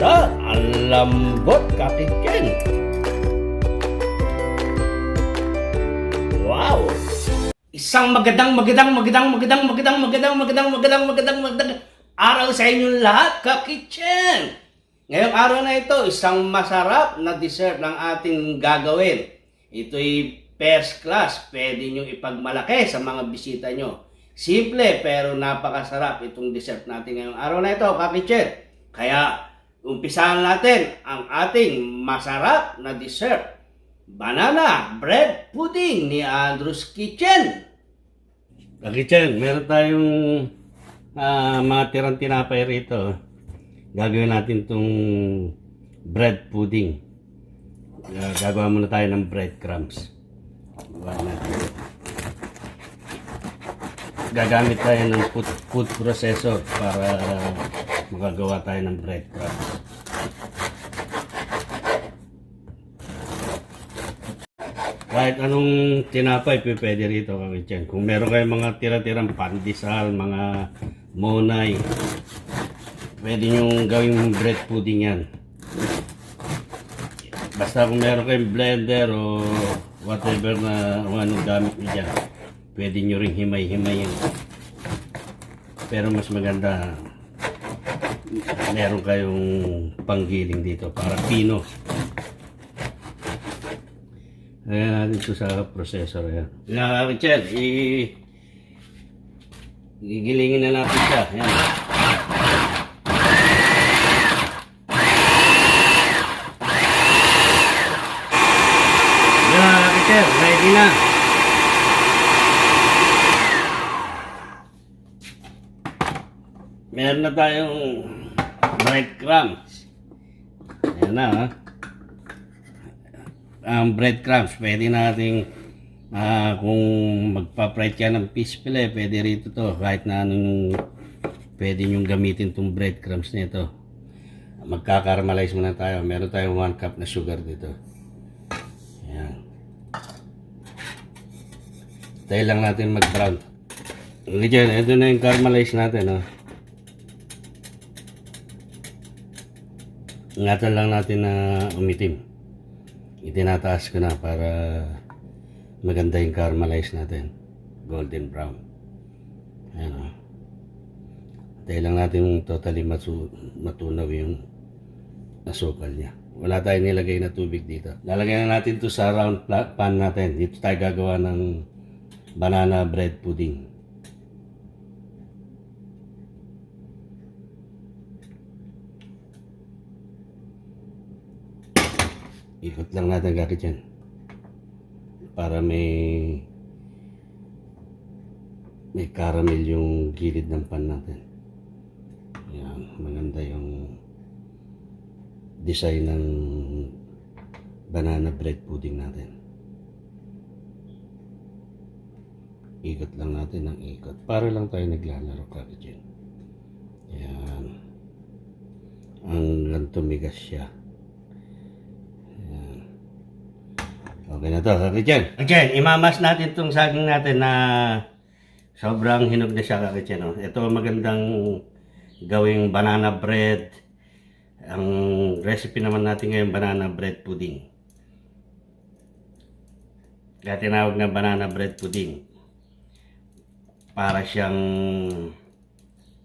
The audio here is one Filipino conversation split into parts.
ganda, ang lambot, kakitchen. Wow! Isang magandang araw sa inyong lahat, kakitchen. Ngayong araw na ito, isang masarap na dessert ng ating gagawin. Ito'y first class, pwede nyo ipagmalaki sa mga bisita nyo. Simple pero napakasarap itong dessert natin ngayong araw na ito, kakitchen. Kaya umpisahan natin ang ating masarap na dessert. Banana bread pudding ni Andrew's Kitchen. Kakitchen, meron tayong mga tirang tinapay rito. Gagawin natin itong bread pudding. Gagawa muna tayo ng breadcrumbs. Gagamit tayo ng food processor para makagawa tayo ng breadcrumbs. Kahit anong tinapay pwede rito, kakitchen. Kung meron kayong mga tira-tirang pandesal, mga monay, pwede nyo gawing bread pudding yan. Basta kung meron kayong blender o whatever na anong gamit nyo dyan, pwede nyo rin himay-himayin. Pero mas maganda, meron kayong panggiling dito para pino. Ayan natin ito sa processor. Nakakitchen, gigilingin na natin siya. Ayan. Nakakitchen, ready na. Meron na tayong breadcrumbs. Ayan na, ha. Ang breadcrumbs, pwede nating kung magpa-fry ka ng fish fillet, pwede rito to. Kahit na anong pwede nyong gamitin itong breadcrumbs nito. Magkakaramalize muna tayo. Meron tayong 1 cup na sugar dito. Ayan. Tayo lang natin mag-brown. Diyan, ito na yung caramelize natin. Ingatan lang natin na umitim. Itinataas ko na para maganda yung caramelize natin. Golden brown. Ayan o. Tayo lang natin totally matunaw yung asukal niya. Wala tayong nilagay na tubig dito. Lalagyan na natin to sa round pan natin. Dito tayo gagawa ng banana bread pudding. Ikot lang natin kakitchen para may caramel yung gilid ng pan natin. Ayan, maganda yung design ng banana bread pudding natin. Ikot lang natin ng ikot para lang tayo naglalaro, kakitchen. Ayan, hanggang tumigas siya. Okay na to, kakitchen. Kakitchen, imamas natin itong saging natin na sobrang hinog na siya, kakitchen. Ito magandang gawing banana bread. Ang recipe naman natin ngayon, banana bread pudding. Kaya tinawag na banana bread pudding. Para siyang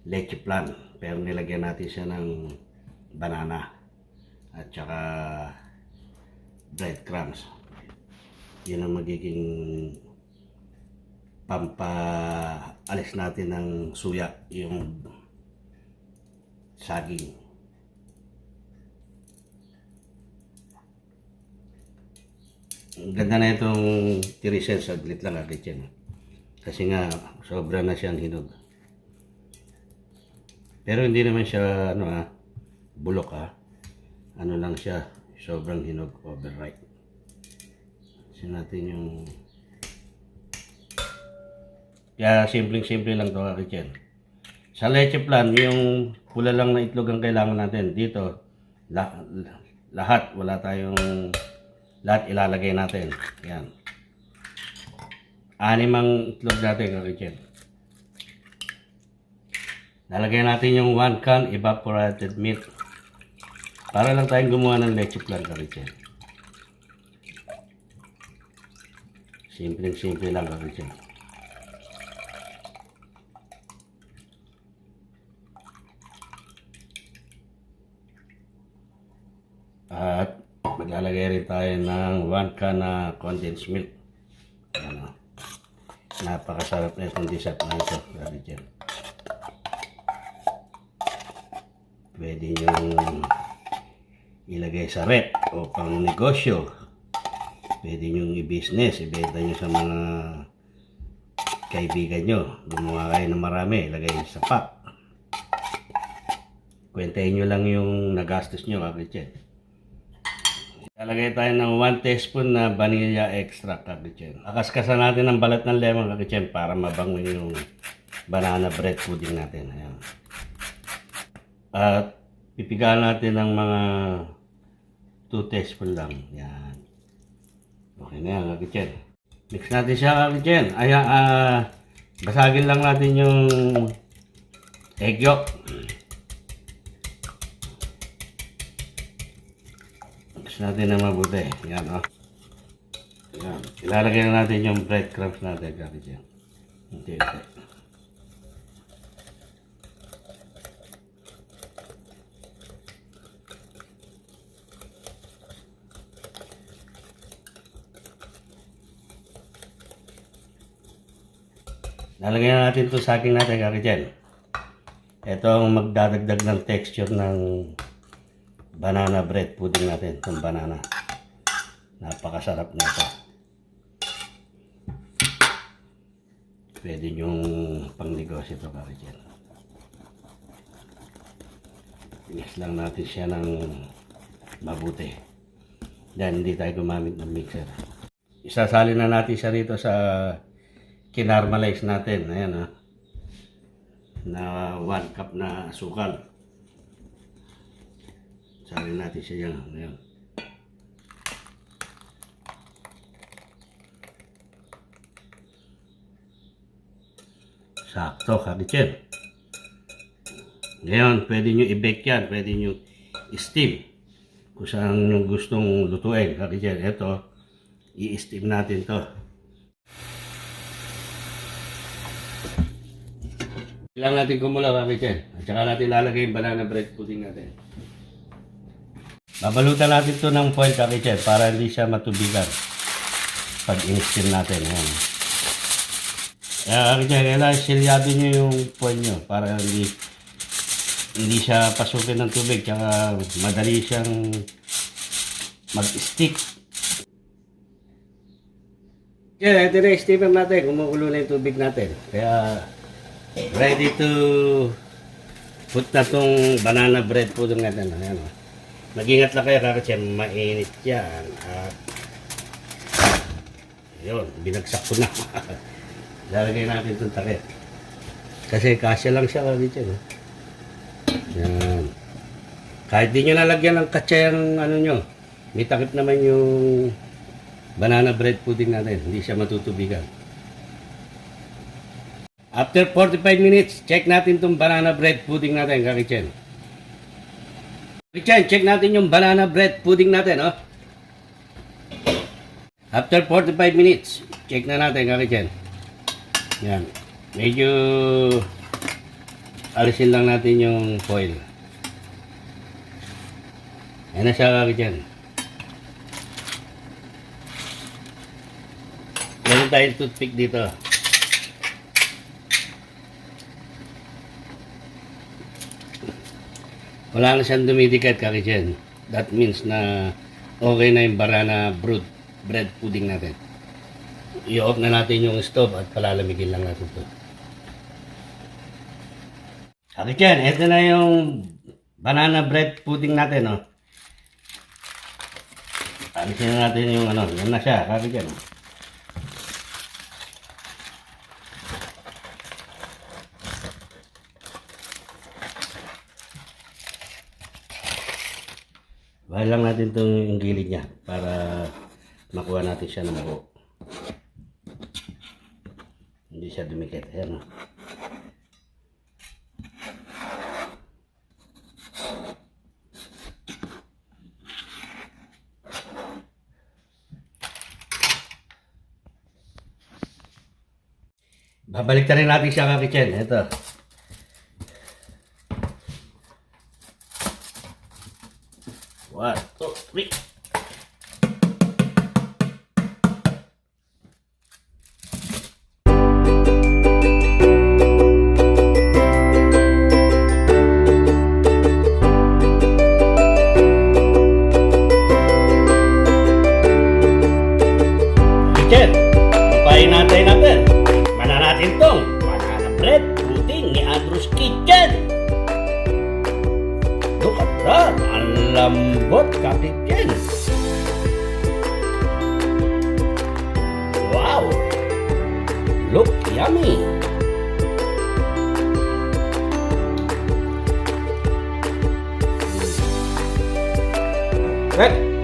leche flan. Pero nilagyan natin siya ng banana. At saka breadcrumbs. Yun ang magiging pampaalis natin ng suya, yung saging. Ang ganda na itong tirisel, saglit lang kakitchen. Kasi nga, sobra na siyang hinog. Pero hindi naman siya, bulok Ano lang siya, sobrang hinog, overripe. Natin yung kaya simple lang to, kakitchen. Sa leche flan, yung pula lang na itlog ang kailangan natin. Dito lahat ilalagay natin. Yan, 6 ang itlog natin, kakitchen. Lalagay natin yung 1 can evaporated milk. Para lang tayong gumawa ng leche flan, Karichen. Simple lang, Karichen. At maglalagay rin tayo ng 1 can na condensed milk. Ayan, napakasarap na itong dessert na ito, Karichen. Pwede nyo ilagay sa rep o pang negosyo. Pwede nyo i-business, ibenta nyo sa mga kaibigan nyo. Gumawa kayo ng marami, ilagay sa pack. Kwentahin nyo lang yung nagastos nyo, Karichen. Lalagay tayo ng 1 teaspoon na vanilla extract, Karichen. Akaskasan natin ang balat ng lemon, Karichen, para mabango yung banana bread pudding natin. Ayan. At pipigaan natin ng mga 2 teaspoon lang. Yan. Okay na yan, Karichen. Mix natin siya, Karichen. Ayan, basagin lang natin yung egg yolk. Mix natin ng mabuti. Yan, oh. Yan. Ilalagay na natin yung breadcrumbs natin, Karichen. Okay. Lalagyan na natin ito sa aking natin, Karichen. Ito ang magdadagdag ng texture ng banana bread pudding natin. Itong banana. Napakasarap na ito. Pwede nyong pangnegosyo ito, Karichen. Mix lang natin siya ng mabuti. Dahil hindi tayo gumamit ng mixer. Isasali na natin siya rito sa kinarmalize natin. Ayan, ha. Na 1 cup na asukal. Sali natin siya yan. Ayan. Sakto, Karichen. Ngayon, pwede nyo i-bake yan. Pwede nyo i-steam. Kung saan gustong lutuin, Karichen. Ito, i-steam natin to. Kailangan natin kumulaw, Karichen. At saka natin lalagay yung banana bread pudding natin. Babalutan natin ito ng foil, Karichen, para hindi siya matubigan pag in-steam natin. Ayan. Karichen, kailangan silyado nyo yung foil nyo para hindi siya pasukin ng tubig. Tsaka madali siyang mag-stick. Kaya ito na steamer natin. Kumukulo na yung tubig natin. Kaya ready to put na tong banana bread pudding natin. Ayan, o. Mag-ingat lang kayo, Karichen, mainit yan. At yun, binagsak ko na. Lalagay natin itong takip. Kasi kasya lang siya, Karichen. Yan. Kahit di nyo nalagyan ng katsa yung ano nyo, may takip naman yung banana bread pudding natin. Hindi siya matutubigan. After 45 minutes, check natin itong banana bread pudding natin, Karichen. Karichen, check natin yung banana bread pudding natin, oh. After 45 minutes, check na natin, Karichen. Yan. Medyo alisin lang natin yung foil. Yan na siya, Karichen. Meron tayong toothpick dito. Wala na siyang dumidikit, Karichen. That means na okay na yung banana bread pudding natin. I-off na natin yung stove at palalamigin lang natin ito. Karichen, ito na yung banana bread pudding natin, no? Alisin na natin yung ano, yan na siya, Karichen. Bahal lang natin itong gilid niya para makuha natin siya ng buo. Hindi siya dumikit. Ayan, o. Babalik rin natin siya kakitchen. Ito. One, two, three. Kitchen, lupain natin. Mana natin tong banana bread pudding ni Andrew's Kitchen. Look at that, ang lambot ka-kitchen. Wow, look yummy. Right.